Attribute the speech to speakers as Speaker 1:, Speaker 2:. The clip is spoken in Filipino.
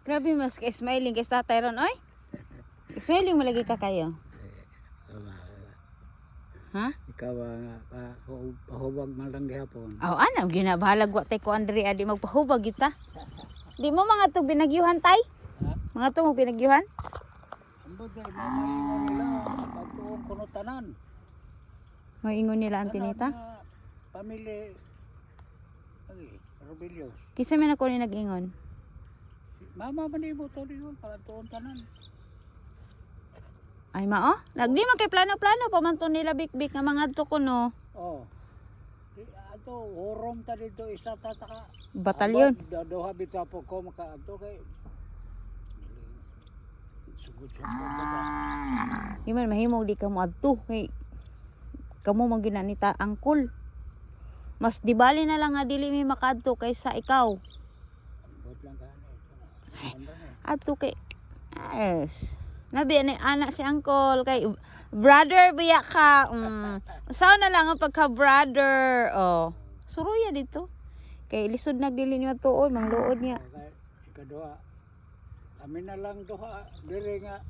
Speaker 1: Grabe mas ka-smiling kay tatay ron, oy. Smiling mo lagi ka kayo. Ha?
Speaker 2: Ikaw pahubag man lang gihapon.
Speaker 1: Aw, ana ginabahalag wa tay ko Andre adi magpahubag kita. Di mo mga to binagyuhan tay?
Speaker 2: Ha?
Speaker 1: Mga to mo binagyuhan?
Speaker 2: Ambot ay mamaingon nila pagtuong kuno tanan.
Speaker 1: Moingon nila ang tinita.
Speaker 2: Pamilya Robilio.
Speaker 1: Kisa man ako ni nag-ingon.
Speaker 2: Mama man mo to diyon pagtuong tanan.
Speaker 1: Ay mao, nagdi man kay plano-plano pamanton nila bik-bik nga mga adto ko no.
Speaker 2: Oh. Ato horom ta dito isa ta ka.
Speaker 1: Batalyon.
Speaker 2: Duha bitaw po ko maka ato kay sugod-sugod ta.
Speaker 1: Di man mahimong di ka mo adto kay kamo man ginanita angkol. Mas di bali na lang nga dili mi makadto kaysa ikaw.
Speaker 2: Ambot lang ka.
Speaker 1: Adto kay yes. Nabi ni anak si angkol kay brother biya ka. Usaw na lang ang pagka brother. Oh. Suruya dito. Kay lisod nagdili niyo tuon mangluod niya.
Speaker 2: Ikaduha. Kami na lang duha dire nga